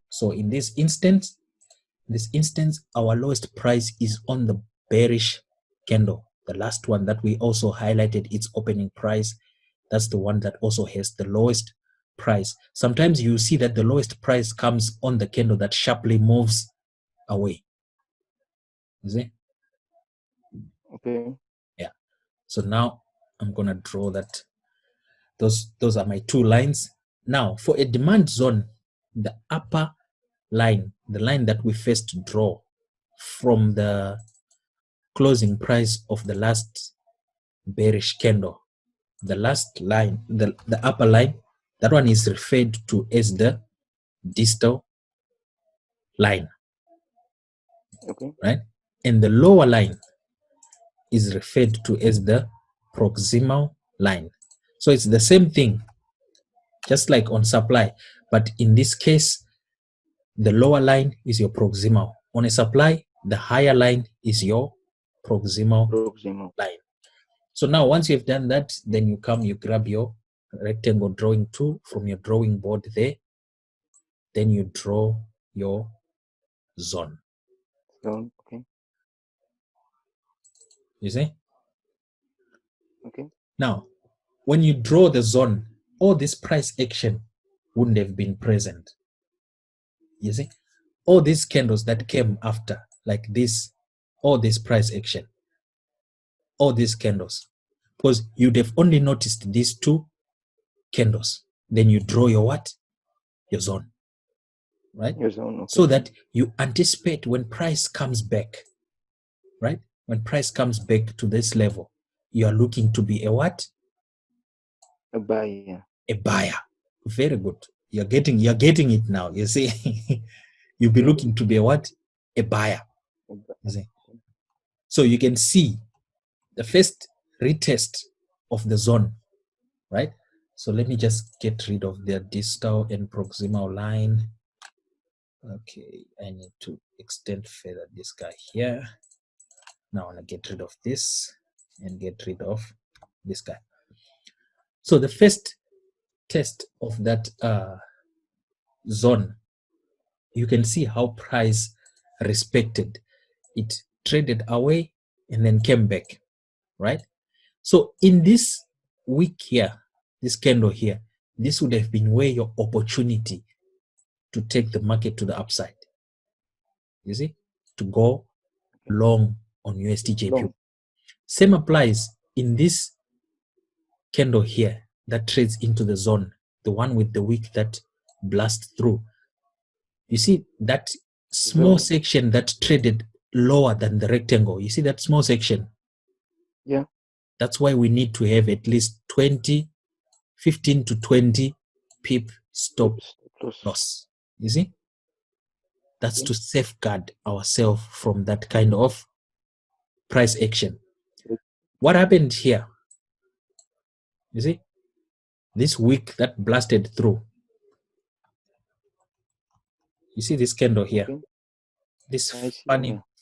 So in this instance, our lowest price is on the bearish candle, the last one that we also highlighted its opening price. That's the one that also has the lowest price. Sometimes you see that the lowest price comes on the candle that sharply moves away. You see? Okay. Yeah. So now I'm gonna draw that. Those are my two lines. Now for a demand zone, the upper line, the line that we first draw from the closing price of the last bearish candle, the last line, the upper line, that one is referred to as the distal line. Okay. Right? And the lower line is referred to as the proximal line. So it's the same thing, just like on supply, but in this case, the lower line is your proximal. On a supply, the higher line is your proximal line. So now once you've done that, then you come, you grab your rectangle drawing tool from your drawing board there, then you draw your zone. Okay. You see? Okay. Now, when you draw the zone, all this price action wouldn't have been present. You see? All these candles that came after, like this, all this price action, all these candles, because you'd have only noticed these two candles. Then you draw your what? Your zone. Right? Your zone, okay. So that you anticipate when price comes back, right? When price comes back to this level, you are looking to be a what? A buyer. A buyer. Very good. You're getting it now. You see, you'll be looking to be a what? A buyer. You see? So you can see the first retest of the zone, right? So let me just get rid of the distal and proximal line. Okay, I need to extend further this guy here. Now I want to get rid of this and get rid of this guy. So the first test of that zone, you can see how price respected. It traded away and then came back, right? So in this week here, this candle here, this would have been where your opportunity to take the market to the upside. You see, to go long on USDJPY. Same applies in this candle here that trades into the zone, the one with the wick that blasts through. You see that small section that traded lower than the rectangle. You see that small section? Yeah. That's why we need to have at least 15 to 20 pip stop loss. You see? That's to safeguard ourselves from that kind of price action. What happened here? You see? This wick that blasted through. You see this candle here? Okay. This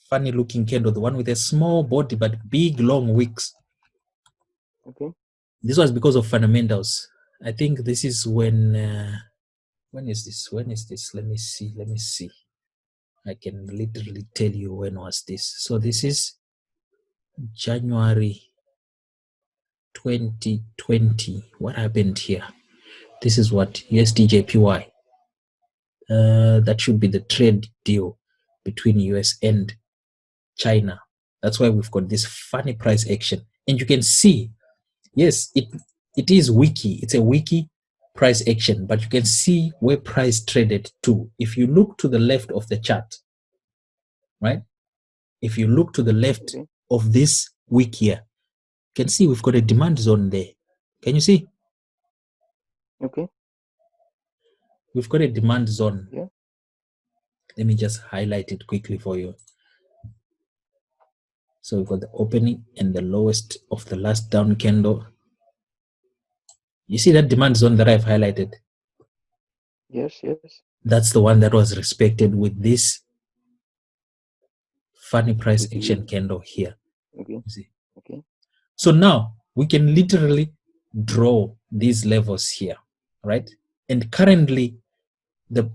funny looking candle, the one with a small body but big long wicks. Okay. This was because of fundamentals. I think this is when is this? When is this? Let me see. I can literally tell you when was this. So this is January 2020. What happened here? This is what USDJPY. That should be the trade deal between US and China. That's why we've got this funny price action. And you can see, yes, it is wiki. It's a wiki price action, but you can see where price traded to. If you look to the left of the chart, right? If you look to the left of this wick here, you can see we've got a demand zone there. Can you see? Okay. We've got a demand zone. Yeah. Let me just highlight it quickly for you. So we've got the opening and the lowest of the last down candle. You see that demand zone that I've highlighted? Yes, yes. That's the one that was respected with this funny price action candle here. Okay. You see? Okay. So now we can literally draw these levels here, right? And currently the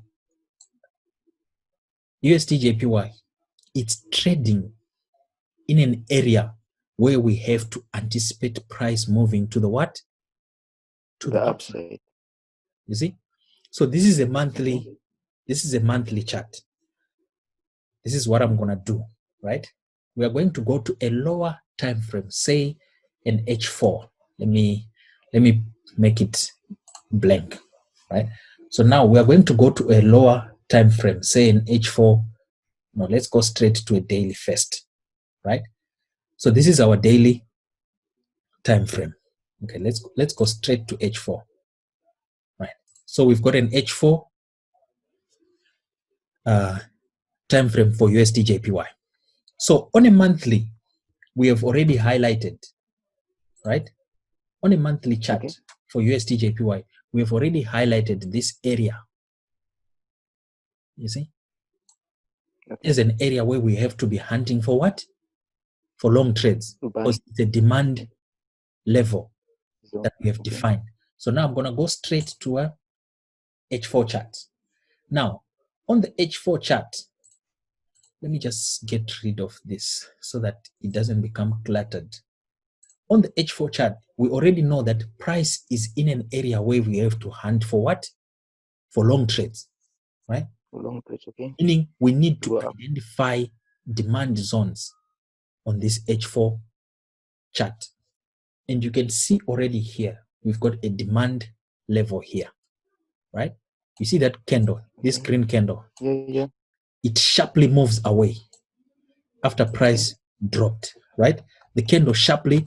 USDJPY, it's trading in an area where we have to anticipate price moving to the what? To the upside. You see? So this is a monthly, chart. This is what I'm gonna do, right? We are going to go to a lower time frame, say an H4. Let me make it blank, right? So now we are going to go to a lower time frame, say an H4. No, let's go straight to a daily first, right? So this is our daily time frame. Okay, let's go straight to H4, right? So we've got an H4 time frame for USD JPY. So on a monthly, we have already highlighted, right? On a monthly chart for USD JPY, we have already highlighted this area. You see, is an area where we have to be hunting for what? For long trades, because it's a demand level that we have defined. So now I'm going to go straight to a H4 chart. Now, on the H4 chart, let me just get rid of this so that it doesn't become cluttered. On the H4 chart, we already know that price is in an area where we have to hunt for what? For long trades, right? For long trades, okay. Meaning we need to identify demand zones on this H4 chart. And you can see already here, we've got a demand level here, right? You see that candle, this green candle? Yeah. It sharply moves away after price dropped, right? The candle sharply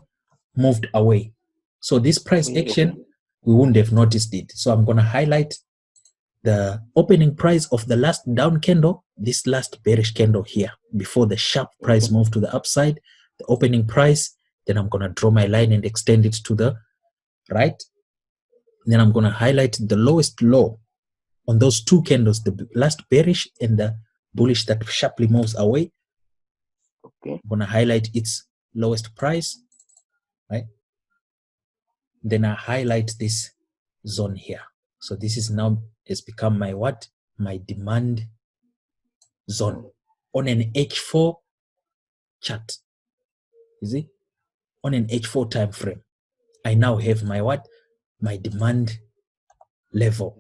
moved away. So this price action, we wouldn't have noticed it. So I'm going to highlight the opening price of the last down candle, this last bearish candle here, before the sharp price move to the upside, the opening price. Then I'm going to draw my line and extend it to the right. Then I'm going to highlight the lowest low on those two candles, the last bearish and the bullish that sharply moves away. I'm going to highlight its lowest price, right? Then I highlight this zone here. So this is now has become my what? My demand zone on an H4 chart. You see? On an H4 time frame, I now have my what? My demand level.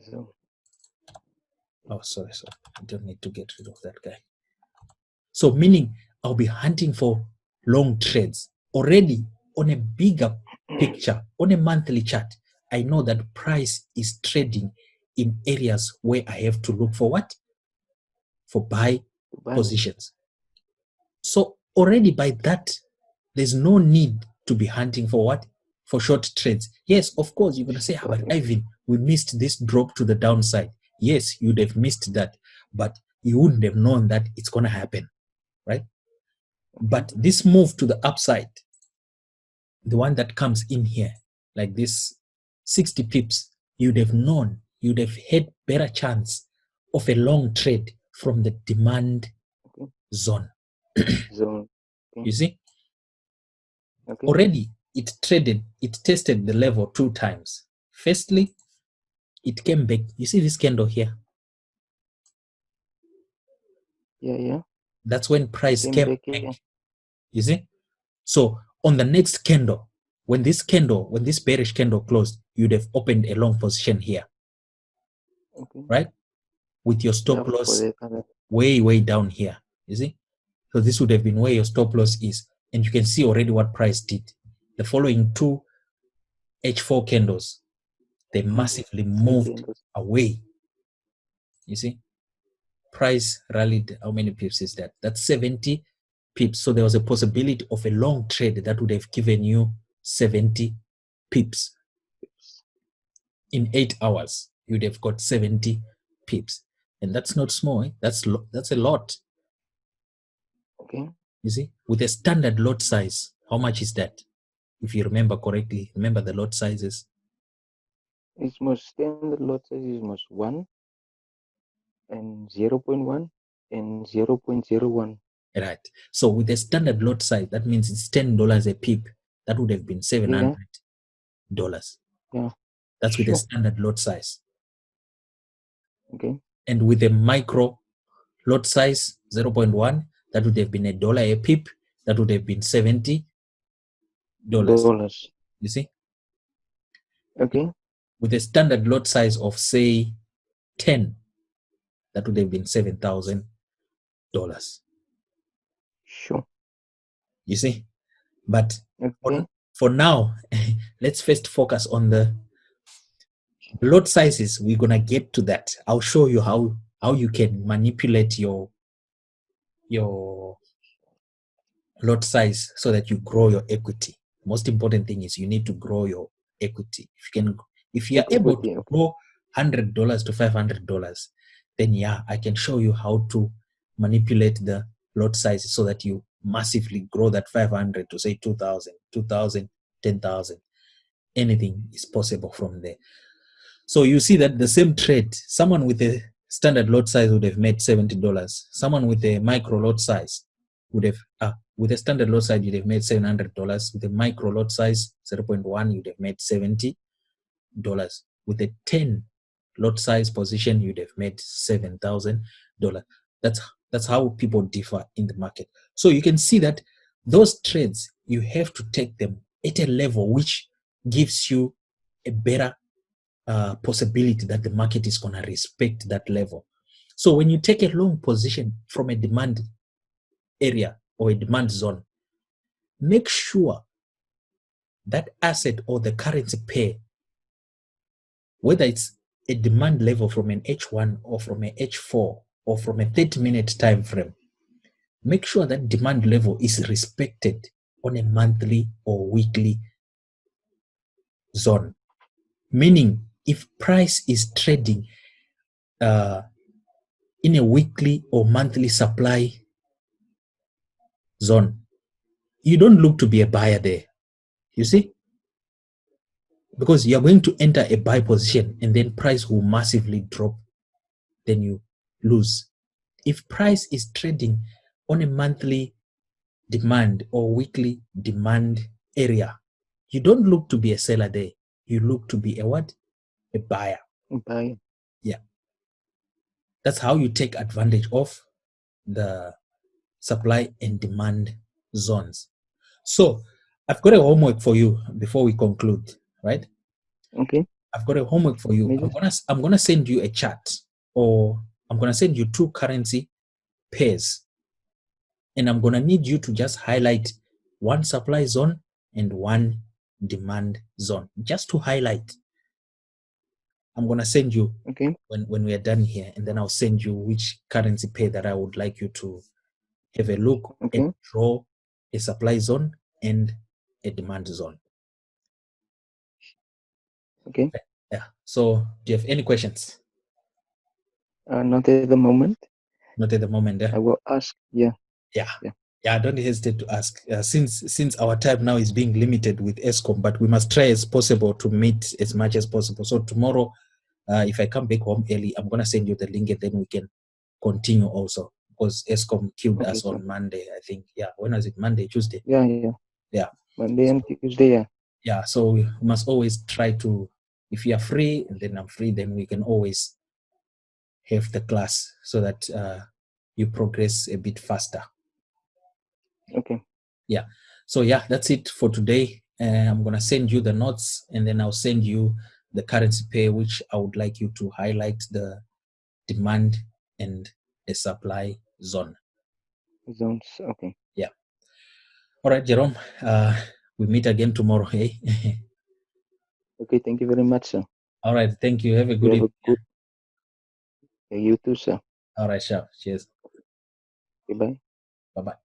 Oh, sorry. I don't need to get rid of that guy. So meaning I'll be hunting for long trades already on a bigger picture, on a monthly chart. I know that price is trading in areas where I have to look for what? For buy positions. So already by that, there's no need to be hunting for what? For short trades. Yes, of course, you're going to say, but Ivan, we missed this drop to the downside. Yes, you'd have missed that, but you wouldn't have known that it's going to happen, right? But this move to the upside, the one that comes in here, like this 60 pips, you'd have known, you'd have had better chance of a long trade from the demand zone. You see? Already it tested the level 2 times. Firstly, it came back. You see this candle here? Yeah. That's when price came back. You see? So on the next candle, when this bearish candle closed, you'd have opened a long position here. Right? With your stop loss way down here. You see? So this would have been where your stop loss is. And you can see already what price did. The following two H4 candles, they massively moved away. You see? Price rallied, how many pips is that? That's 70 pips. So there was a possibility of a long trade that would have given you 70 pips. In 8 hours, you'd have got 70 pips. And that's not small. Eh? That's a lot. Okay. You see? With a standard lot size, how much is that? If you remember correctly, remember the lot sizes. It's most standard lot size is most 1 and 0.1 and 0.01. Right. So with a standard lot size, that means it's $10 a pip. That would have been $700. Yeah. That's with a standard lot size. Okay. And with a micro lot size, 0.1, that would have been $1 a pip. That would have been $70. You see? Okay. With a standard lot size of, say, 10, that would have been $7,000. Sure. You see? But for now, let's first focus on the lot sizes. We're going to get to that. I'll show you how how you can manipulate your lot size so that you grow your equity. Most important thing is you need to grow your equity. If you are able to grow $100 to $500, then yeah, I can show you how to manipulate the lot size so that you massively grow that 500 to say 2,000, 10,000. Anything is possible from there. So you see that the same trade, someone with a standard lot size would have made $70. Someone with a micro lot size would have, with a standard lot size, you'd have made $700. With a micro lot size, 0.1, you'd have made $70. With a 10 lot size position, you'd have made $7,000. That's how people differ in the market. So you can see that those trades, you have to take them at a level which gives you a better possibility that the market is going to respect that level. So when you take a long position from a demand area or a demand zone, make sure that asset or the currency pair, whether it's a demand level from an H1 or from an H4 or from a 30-minute time frame, make sure that demand level is respected on a monthly or weekly zone. Meaning, if price is trading in a weekly or monthly supply zone, you don't look to be a buyer there. You see? Because you're going to enter a buy position and then price will massively drop. Then you lose. If price is trading on a monthly demand or weekly demand area, you don't look to be a seller there. You look to be a what? A buyer. A buyer. Yeah. That's how you take advantage of the supply and demand zones. So I've got a homework for you before we conclude, right? Okay. I've got a homework for you. I'm gonna send you a chart, or I'm gonna send you two currency pairs, and I'm gonna need you to just highlight one supply zone and one demand zone, just to highlight. I'm gonna send you when we are done here, and then I'll send you which currency pair that I would like you to have a look and draw a supply zone and a demand zone. Okay. Yeah. So, do you have any questions? Not at the moment. Not at the moment. Yeah. I will ask. Yeah. Yeah. Don't hesitate to ask. Since our time now is being limited with ESCOM, but we must try as possible to meet as much as possible. So tomorrow, if I come back home early, I'm gonna send you the link, and then we can continue also, because ESCOM killed us on Monday, I think. Yeah. When was it? Monday, Tuesday? Yeah. Monday and Tuesday. Yeah. Yeah. So we must always try to, if you are free and then I'm free, then we can always have the class so that you progress a bit faster. Okay. Yeah. So yeah, that's it for today. I'm gonna send you the notes, and then I'll send you the currency pair, which I would like you to highlight the demand and the supply zone. Zones. Okay. Yeah. All right, Jerome. We meet again tomorrow. Hey. Okay. Thank you very much, sir. All right. Thank you. Have a good evening. Yeah, you too, sir. All right, sure. Cheers. Goodbye. Bye-bye.